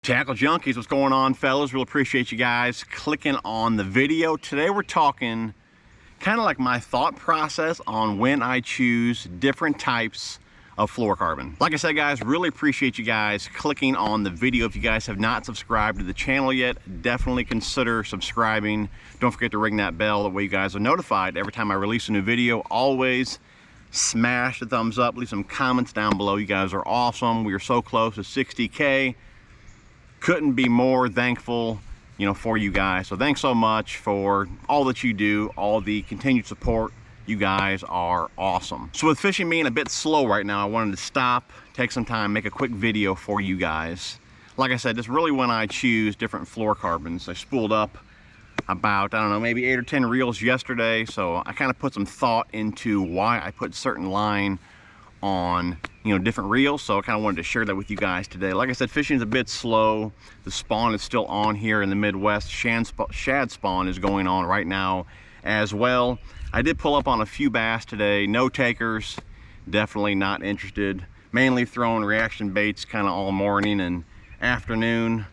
Tackle Junkies, what's going on, fellas? Really appreciate you guys clicking on the video. Today we're talking kind of like my thought process on when I choose different types of fluorocarbon. Like I said, guys, really appreciate you guys clicking on the video. If you guys have not subscribed to the channel yet, definitely consider subscribing. Don't forget to ring that bell, that way you guys are notified every time I release a new video. Always smash the thumbs up, leave some comments down below. You guys are awesome. We are so close to 60K. Couldn't be more thankful, for you guys. So thanks so much for all that you do, all the continued support. You guys are awesome. So with fishing being a bit slow right now, I wanted to stop, take some time, make a quick video for you guys. Like I said, this is really when I choose different fluorocarbons. I spooled up about, I don't know, maybe 8 or 10 reels yesterday. So I kind of put some thought into why I put certain line on different reels, so I kind of wanted to share that with you guys today. Like I said, fishing is a bit slow. The spawn is still on here in the Midwest. Shad spawn is going on right now as well. I did pull up on a few bass today. No takers, definitely not interested. Mainly throwing reaction baits kind of all morning and afternoon,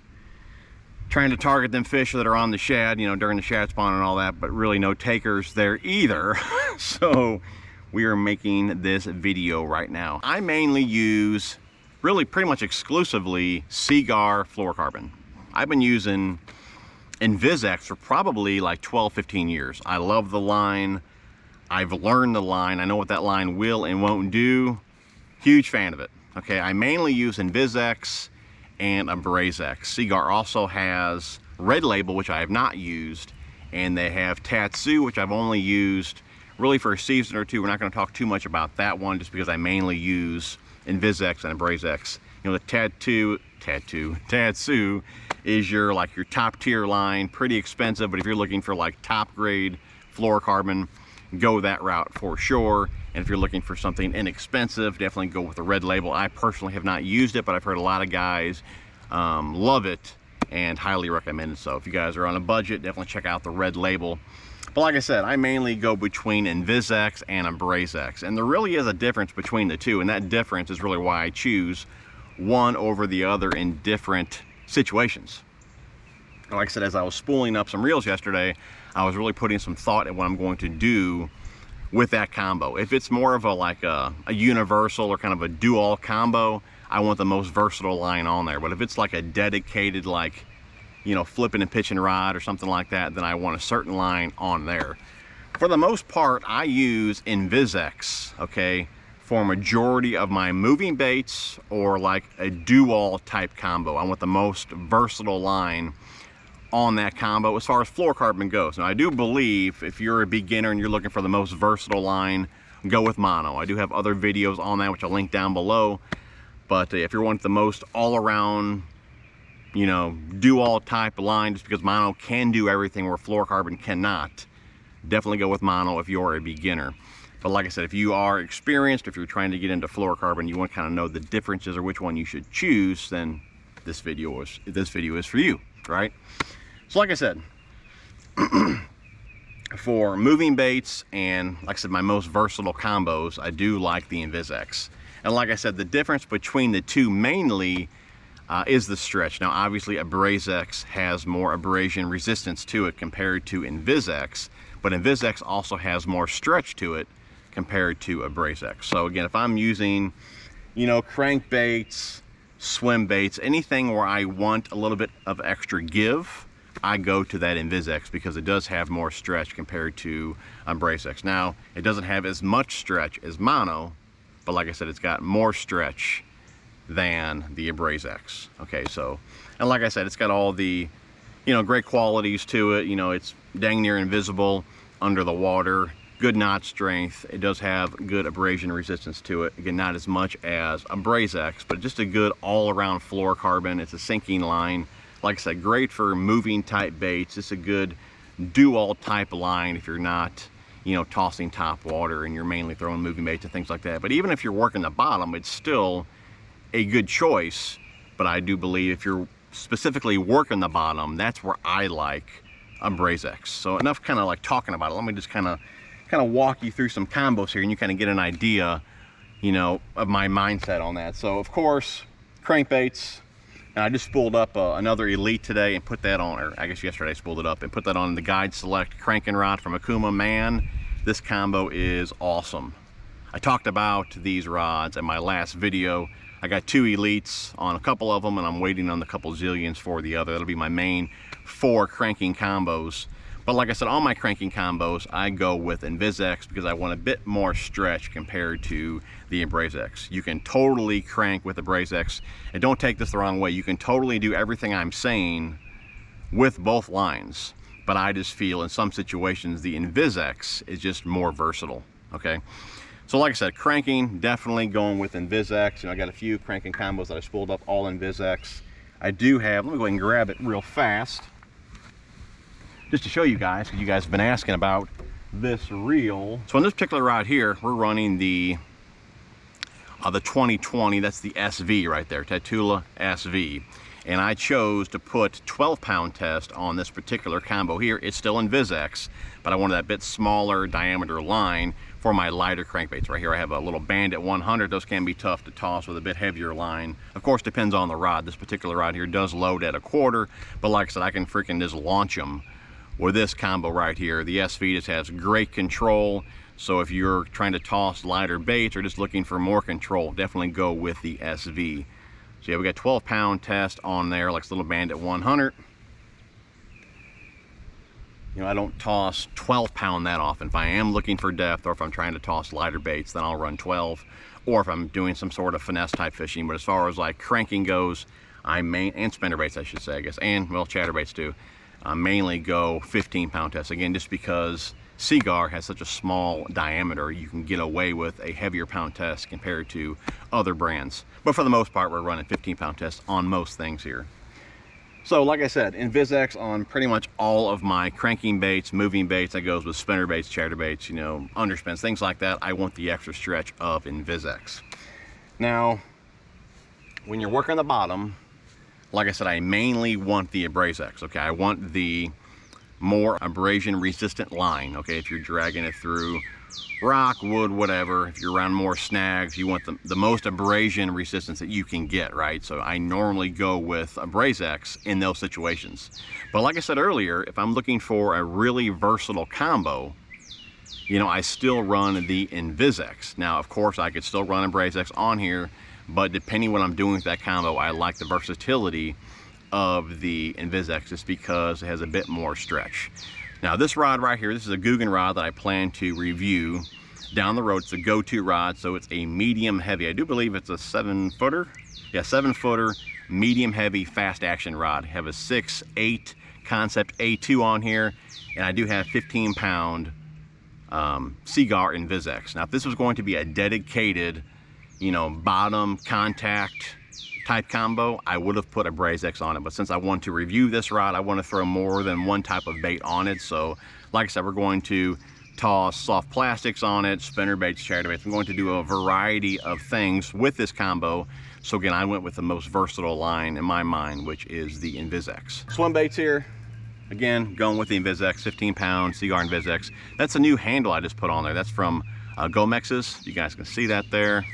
trying to target them fish that are on the shad, during the shad spawn and all that, but really no takers there either. So we are making this video right now. I mainly use, really pretty much exclusively, Seaguar fluorocarbon. I've been using Invisex for probably like 12-15 years. I love the line. I've learned the line. I know what that line will and won't do. Huge fan of it. Okay, I mainly use Invisex and Abrazex. Seaguar also has Red Label, which I have not used, and they have Tatsu, which I've only used really for a season or two. We're not going to talk too much about that one just because I mainly use Invisex and Abrazex. The Tatsu is your top tier line, pretty expensive, but if you're looking for like top grade fluorocarbon, go that route for sure. And if you're looking for something inexpensive, definitely go with the Red Label. I personally have not used it, but I've heard a lot of guys love it and highly recommend it. So if you guys are on a budget, definitely check out the Red Label. But like I said, I mainly go between Invisex and Abrazex, and there really is a difference between the two, and that difference is really why I choose one over the other in different situations. Like I said, as I was spooling up some reels yesterday, I was really putting some thought at what I'm going to do with that combo. If it's more of a universal or kind of a do-all combo, I want the most versatile line on there. But if it's like a dedicated flipping and pitching rod or something like that, then I want a certain line on there. For the most part, I use Invisex, okay, for a majority of my moving baits or like a do-all type combo. I want the most versatile line on that combo as far as fluorocarbon goes. Now, I do believe if you're a beginner and you're looking for the most versatile line, go with mono. I do have other videos on that, which I'll link down below. But if you're wanting the most all-around, do-all type line, just because mono can do everything where fluorocarbon cannot, definitely go with mono if you're a beginner. But like I said, if you are experienced, if you're trying to get into fluorocarbon, you want to kind of know the differences or which one you should choose, then this video is for you, right? So like I said, for moving baits and like I said, my most versatile combos, I do like the Invisex. And like I said, the difference between the two mainly is the stretch. Now obviously Abrazex has more abrasion resistance to it compared to Invisex, but Invisex also has more stretch to it compared to Abrazex. So again, if I'm using crankbaits, swim baits, anything where I want a little bit of extra give, I go to that Invisex because it does have more stretch compared to Abrazex. Now it doesn't have as much stretch as mono, but like I said, it's got more stretch than the Abrazex. Okay, so, and like I said, it's got all the great qualities to it. It's dang near invisible under the water, good knot strength. It does have good abrasion resistance to it. Again, not as much as Abrazex, but just a good all-around fluorocarbon. It's a sinking line. Like I said, great for moving type baits. It's a good do-all type line if you're not tossing top water and you're mainly throwing moving baits and things like that. But even if you're working the bottom, it's still a good choice. But I do believe if you're specifically working the bottom, that's where I like Abrazex. So enough kind of like talking about it. Let me just kind of walk you through some combos here and you kind of get an idea, of my mindset on that. So of course, crankbaits, And I just spooled up another Elite today and put that on, or I guess yesterday I spooled it up and put that on the Guide Select cranking rod from Akuma. Man, this combo is awesome. I talked about these rods in my last video. I got 2 Elites on a couple of them, and I'm waiting on the couple Zillions for the other. That'll be my main 4 cranking combos. But like I said, on my cranking combos, I go with InvisX because I want a bit more stretch compared to the AbrazeX. You can totally crank with AbrazeX, and don't take this the wrong way. You can totally do everything I'm saying with both lines. But I just feel in some situations the InvisX is just more versatile, okay? So like I said, cranking, definitely going with InvisX. You know, I got a few cranking combos that I spooled up, all InvisX. I do have, let me go ahead and grab it real fast, just to show you guys, because you guys have been asking about this reel. So on this particular rod here, we're running the 2020, that's the SV right there, Tatula SV. And I chose to put 12-pound test on this particular combo here. It's still InvisX, but I wanted that bit smaller diameter line for my lighter crankbaits. Right here I have a little Bandit 100. Those can be tough to toss with a bit heavier line. Of course, depends on the rod. This particular rod here does load at a 1/4, but like I said, I can freaking just launch them with this combo right here. The SV just has great control. So if you're trying to toss lighter baits or just looking for more control, definitely go with the SV. So yeah, we got 12-pound test on there, like this little Bandit 100. You know, I don't toss 12-pound that often. If I am looking for depth, or if I'm trying to toss lighter baits, then I'll run 12. Or if I'm doing some sort of finesse type fishing. But as far as like cranking goes, and spinnerbaits I should say, I guess, and well, chatterbaits too, I mainly go 15-pound test. Again, just because Seaguar has such a small diameter, you can get away with a heavier pound test compared to other brands. But for the most part, we're running 15-pound tests on most things here. So like I said, InvisX on pretty much all of my cranking baits, moving baits. That goes with spinnerbaits, chatterbaits, you know, underspins, things like that. I want the extra stretch of InvisX. Now, when you're working the bottom, like I said, I mainly want the AbrazeX, okay? I want the more abrasion resistant line, okay? If you're dragging it through rock, wood, whatever, if you're around more snags, you want the most abrasion resistance that you can get, right? So I normally go with AbrazeX in those situations. But like I said earlier, if I'm looking for a really versatile combo, you know, I still run the InvisX. Now, of course, I could still run AbrazeX on here, but depending what I'm doing with that combo, I like the versatility of the InvisX just because it has a bit more stretch. Now this rod right here, this is a Guggen rod that I plan to review down the road. It's a go-to rod, so it's a medium heavy. I do believe it's a 7-footer. Yeah, 7-footer, medium heavy, fast action rod. I have a 6/8 Concept A2 on here, and I do have 15-pound Seaguar InvisX. Now if this was going to be a dedicated, you know, bottom contact type combo, I would have put AbrazeX on it, but since I want to review this rod, I want to throw more than one type of bait on it. So like I said, we're going to toss soft plastics on it, spinnerbaits, chatterbaits. I'm going to do a variety of things with this combo. So again, I went with the most versatile line in my mind, which is the InvisX. Swim baits here, again, going with the InvisX, 15-pound Seaguar InvisX. That's a new handle I just put on there. That's from Gomex's. You guys can see that there.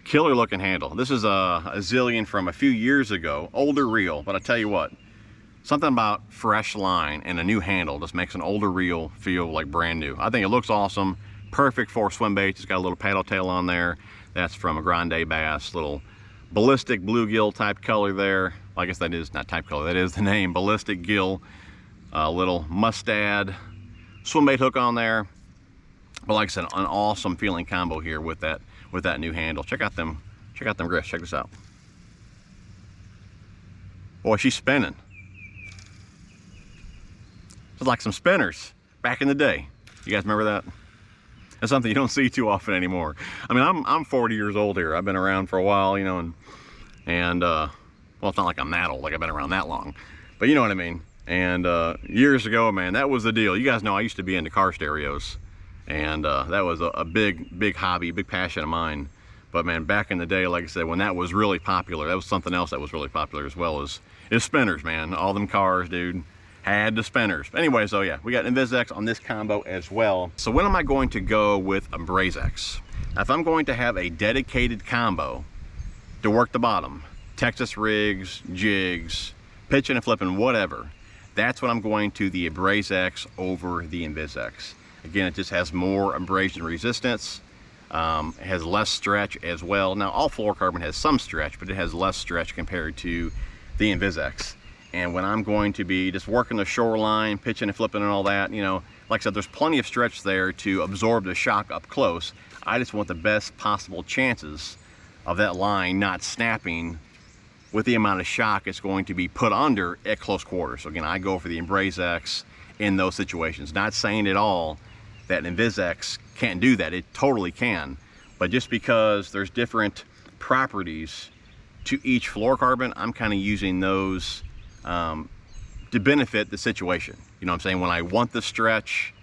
Killer looking handle. This is a Zillion from a few years ago, older reel, but I tell you what, something about fresh line and a new handle just makes an older reel feel like brand new. I think it looks awesome, perfect for swim baits. It's got a little paddle tail on there. That's from a Grande Bass, little ballistic bluegill type color there. I guess that is not type color, that is the name, ballistic gill. Little mustad swim bait hook on there. But like I said, an awesome feeling combo here with that new handle. Check out them grits. Check this out. Boy, she's spinning. It's like some spinners back in the day. You guys remember that? That's something you don't see too often anymore. I mean, I'm 40 years old here. I've been around for a while, you know, and well, it's not like I'm that old, like I've been around that long, but you know what I mean. And years ago, man, that was the deal. You guys know I used to be into car stereos. And that was a big hobby, big passion of mine. But man, back in the day, like I said, when that was really popular, that was something else that was really popular as well, as spinners, man. All them cars, dude, had the spinners. Anyway, so yeah, we got InvisX on this combo as well. So when am I going to go with AbrazeX? Now, if I'm going to have a dedicated combo to work the bottom, Texas rigs, jigs, pitching and flipping, whatever. That's when I'm going to the AbrazeX over the InvisX. Again, it just has more abrasion resistance. It has less stretch as well. Now, all fluorocarbon has some stretch, but it has less stretch compared to the InvisX. And when I'm going to be just working the shoreline, pitching and flipping and all that, you know, like I said, there's plenty of stretch there to absorb the shock up close. I just want the best possible chances of that line not snapping with the amount of shock it's going to be put under at close quarters. So again, I go for the AbrazeX in those situations. Not saying at all that an InvisX can't do that. It totally can. But just because there's different properties to each fluorocarbon, I'm kind of using those to benefit the situation. You know what I'm saying? When I want the stretch,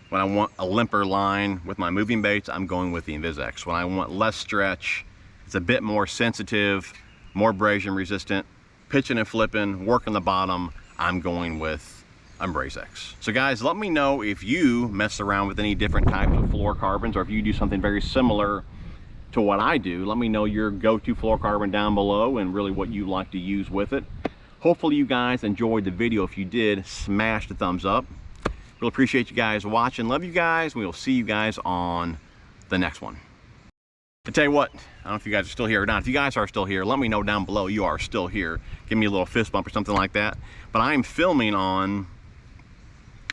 when I want a limper line with my moving baits, I'm going with the InvisX. When I want less stretch, it's a bit more sensitive, more abrasion resistant, pitching and flipping, working the bottom, I'm going with AbrazeX. So guys, let me know if you mess around with any different types of fluorocarbons, or if you do something very similar to what I do. Let me know your go-to fluorocarbon down below and really what you like to use with it. Hopefully you guys enjoyed the video. If you did, smash the thumbs up. Really appreciate you guys watching. Love you guys. We will see you guys on the next one. I tell you what, I don't know if you guys are still here or not. If you guys are still here, let me know down below you are still here. Give me a little fist bump or something like that. But I am filming on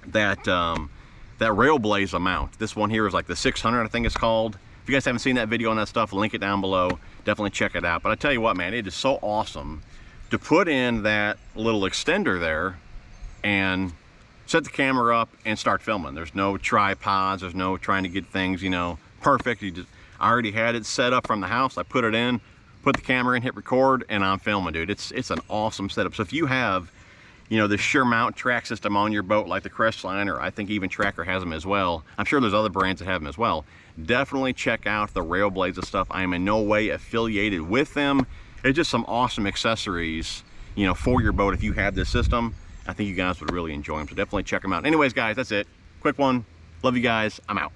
that that Railblazer mount. This one here is like the 600, I think it's called. If you guys haven't seen that video on that stuff, link it down below. Definitely check it out. But I tell you what, man, it is so awesome to put in that little extender there and set the camera up and start filming. There's no tripods. There's no trying to get things, you know, perfect. I already had it set up from the house. I put it in, put the camera in, hit record, and I'm filming, dude. It's an awesome setup. So if you have, you know, the sure mount track system on your boat, like the Crestline, or I think even Tracker has them as well. I'm sure there's other brands that have them as well. Definitely check out the Railblazer stuff. I am in no way affiliated with them. It's just some awesome accessories, you know, for your boat if you have this system. I think you guys would really enjoy them. So definitely check them out. Anyways, guys, that's it. Quick one. Love you guys. I'm out.